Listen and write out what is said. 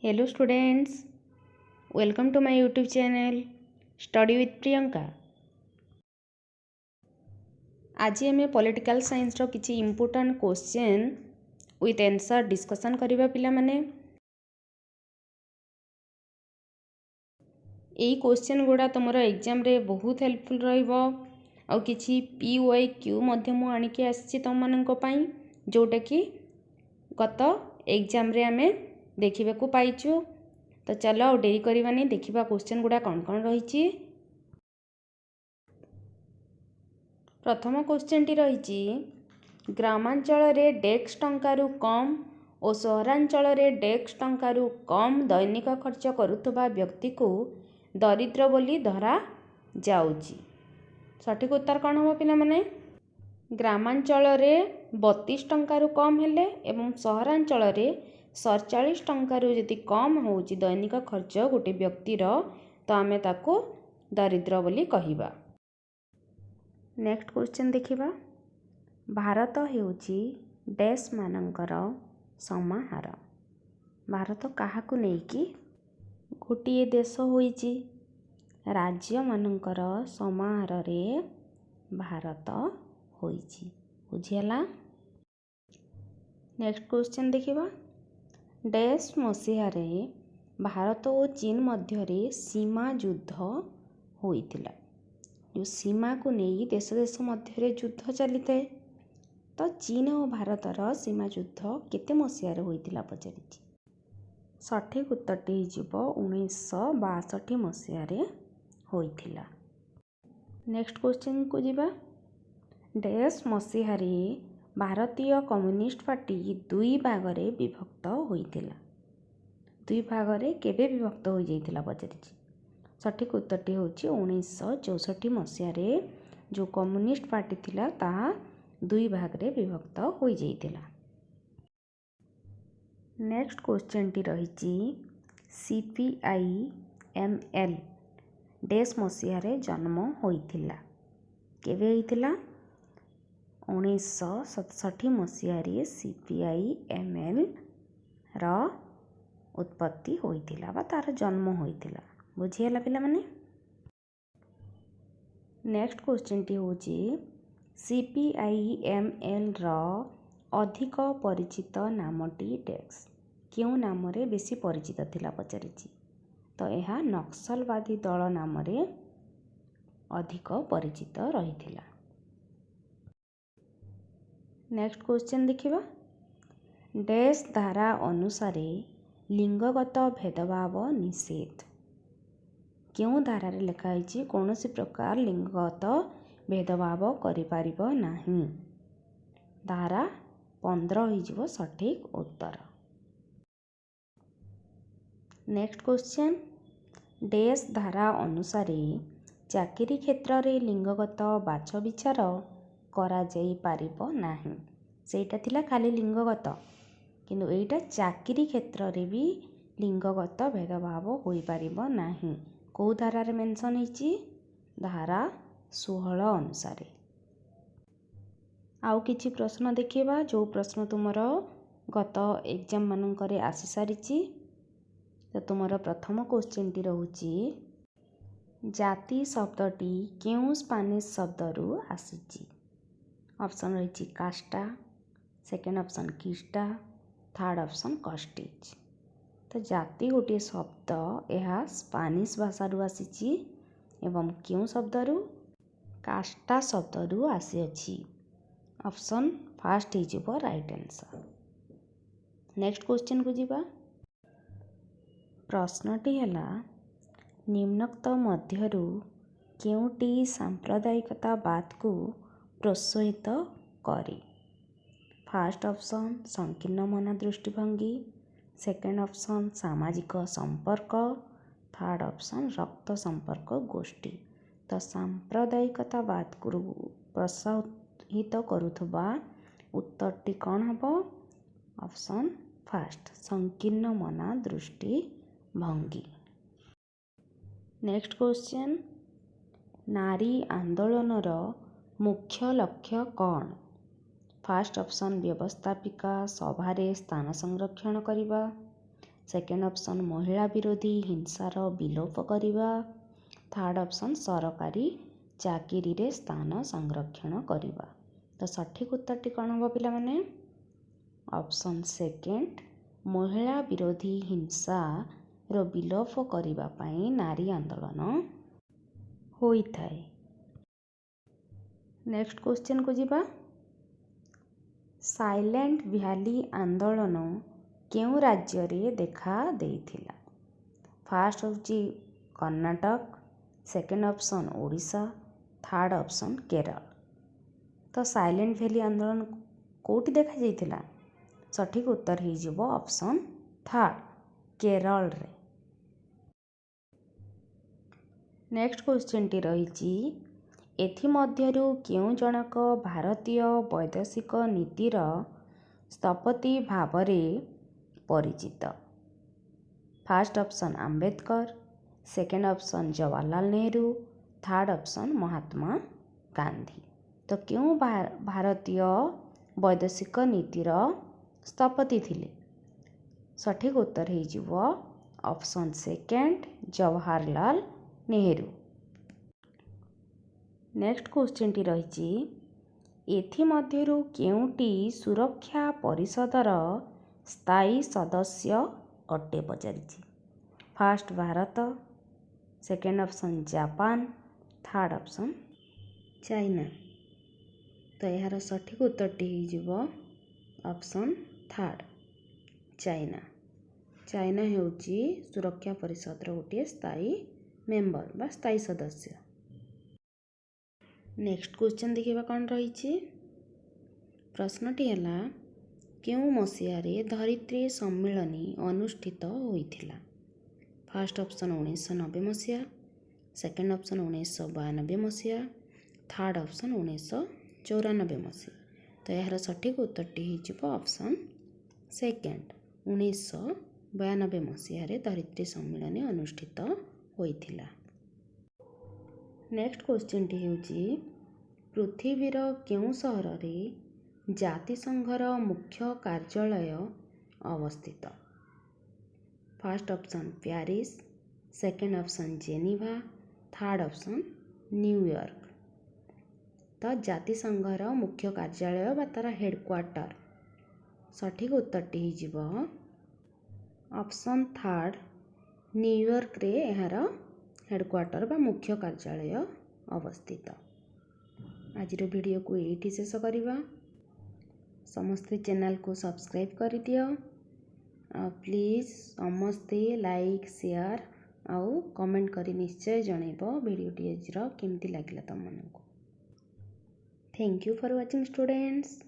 Hello students, welcome to my YouTube channel Study with Priyanka. आज आम political science रो किछि important question with answer discussion करिबा पिला माने। एई क्वेश्चन गुडा तुमरो एग्जाम रे बहुत हेल्पफुल रहइबो आ किछि PYQ मध्य मु आनि के आछि तुम माननको पई जोटा कि गत एग्जाम रे आमे देखिबा को पाइछु। तो चलो आ डेरी करबानी देखिबा क्वेश्चन गुडा कौन कौन रही। प्रथम क्वेश्चन टी रही ग्रामांचल रे डेक्स टंकारु कम और सहरांचल रे डेक्स टंकारु कम दैनिक खर्च करुथबा व्यक्ति को दरिद्र बोली धरा जाउची। सठिक उत्तर कौन हम पिला माने? ग्रामांचल रे 32 टंकारु कम हेले एवं सहरांचल रे 47 टंकारु जदि कम होउची दैनिक खर्च गोटे व्यक्तिर तो आमे ताको दरिद्र बोली कहिबा। नेक्स्ट क्वेश्चन देखिबा। भारत हेउची डैश मानकर समाहार। भारत काहाकु नेकी गोटिए देश होईची। राज्य मानकर समाहार रे भारत होईची। बुझियला। नेक्स्ट क्वेश्चन देखिबा। डैश मसीहा रे भारत और चीन मध्य रे सीमा युद्ध होइतिला। जो सीमा को नहीं देश देश मध्य युद्ध चली थाए तो चीन और भारतर सीमा युद्ध केते मसीह होइतिला पचारि। सठिक उत्तरटी हो 1962 मसीह होइतिला। नेक्स्ट क्वेश्चन को जिबा। डैश मसीह भारतीय कम्युनिस्ट पार्टी दुई भाग रे विभक्त होइतिला। दुई भाग रे केबे विभक्त हो जाइतिला पचारि। सठिक उत्तरटी होची 1964 मसीह जो कम्युनिस्ट पार्टी थिला ताहा दुई भाग रे विभक्त हो जाइतिला। नेक्स्ट क्वेश्चन टी रही CPIML डैश मसीह रे जन्म होइतिला। केबे होइतिला? 1967 मसीह रे CPIML रा उत्पत्ति होइतिला बा तार जन्म होइतिला। बुझियला पिला माने। नेक्स्ट क्वेश्चन टी होची CPIML रा अधिक परिचित नामटी डैश क्यों नाम रे बेसी परिचित थिला पचारिछि। तो यह नक्सलवादी दल नाम रे अधिक परिचित रहिथिला। नेक्स्ट क्वेश्चन देखिबा। डैश धारा अनुसार लिंगगत भेदभाव निषेध। क्यों धारा रे लिखा है कौन सी प्रकार लिंगगत भेदभाव करि परिबो नाही। धारा 15 हो सठिक उत्तर। Next question. डैश धारा अनुसार चाकरी क्षेत्र रे लिंगगत बाछ विचार करा जाई पारिबो नाही। सेटा थिला खाली लिंगगत किंतु एटा चाकरी क्षेत्र रे भी लिंगगत भेदभाव होई पारिबो नाही। को धारा रे मेंशन होईची? धारा 16 अनुसार। आउ किछि प्रश्न देखिबा जो प्रश्न तुमरो गत एग्जाम मानकरे आसी सारिची। तो तुमरो प्रथम क्वेश्चन टी रहूची जाति शब्दटी केउ स्पेनिश शब्दरू आसीची। ऑप्शन रही कास्टा, सेकेंड ऑप्शन किस्टा, थर्ड ऑप्शन कस्टिच। तो जाति गोटे शब्द यह स्पेनिश भाषारू आसीची एवं क्यों शब्दरू? कास्टा शब्दरू आसीअछि। ऑप्शन फर्स्ट हो राइट आंसर। नेक्स्ट क्वेश्चन को जिबा। प्रश्नटी हैला निम्नोक्त मध्यरू केउटी सांप्रदायिकतावाद को प्रोत्साहित करे। फर्स्ट ऑप्शन संकीर्ण मन दृष्टिभंगी, सेकेंड ऑप्शन सामाजिक संपर्क, थर्ड ऑप्शन रक्त संपर्क गोष्ठी। तो सांप्रदायिकतावाद को प्रोत्साहित करुथबा उत्तरटी कौन हबो? ऑप्शन फर्स्ट संकीर्ण मन दृष्टिभंगी। Next question. नारी आंदोलन मुख्य लक्ष्य कौन? फर्स्ट ऑप्शन व्यवस्थापिका सभारे स्थान संरक्षण करिबा, सेकेंड ऑप्शन महिला विरोधी हिंसार विलोप करवा। थर्ड ऑप्शन सरकारी चाकरी रे स्थान संरक्षण करवा। तो सठिक उत्तरटी कौन हम पिला माने? ऑप्शन सेकेंड महिला विरोधी हिंसा रो विलोप करबा पई नारी आंदोलन होई थाए। नेक्स्ट क्वेश्चन को जिबा। साइलेंट वैली आंदोलन केउ राज्य रे देखा देइथिला? फर्स्ट होची Karnataka, second option Odisha, third option Kerala. तो साइलेंट वैली आंदोलन कोठी देखा जाइथिला? सठिक उत्तर ही जिवो ऑप्शन थर्ड केरल रे। नेक्स्ट क्वेश्चन टी रहिची एथि मध्यरु केउ जनक भारतीय वैदेशिक नीतिर स्थपति भावरे परिचित? First option Ambedkar, second option Jawaharlal Nehru, third option Mahatma Gandhi. तो क्यों भारतीय वैदेशिक नीतिर स्थपति थिले? सठिक उत्तर ही जिवो option second Jawaharlal Nehru. Next question टी रहिची एथि मध्यरु केउटी सुरक्षा परिषदर स्थायी सदस्य अटे पचारिछि? First Bharat, second option Japan, third option China. तो यार सठिक उत्तरटी हो ऑप्शन थर्ड चाइना। चाइना हेउची सुरक्षा परिषद गोटे स्थायी मेंबर बा स्थायी सदस्य। नेक्स्ट क्वेश्चन देखिबा कौन रही। प्रश्नटी है केउ मसीहारे धरित्री सम्मिलनी अनुष्ठित होइथिला? फर्स्ट ऑप्शन 1990 मसीहा, सेकेंड ऑप्शन 1992 मसीहा, थर्ड ऑप्शन 1994 मसीहा। तो यार सठिक उत्तरटी हो ऑप्शन सेकेंड 1992 मसीहारे धरित्री सम्मिलनी अनुष्ठित होइथिला। नेक्स्ट क्वेश्चन टी हेउची पृथ्वीर केउ सहर रे जातिसंघर मुख्य कार्यालय अवस्थित? First option Paris, second option Geneva, third option New York. तो जातिसंघर मुख्य कार्यालय बा तार हेडक्वार्टर सठिक उत्तरटी हो ऑप्शन थर्ड न्यूयॉर्क रे यार हेडक्वार्टर बा मुख्य कार्यालय अवस्थित। आज वीडियो को ये शेष करवा। समस्ते चैनल को सब्सक्राइब कर दियो। प्लीज समस्ते लाइक शेयर आउ कमेंट करी निश्चय जनइब वीडियोटी आज केमती लगिला तुम मानक। Thank you for watching students.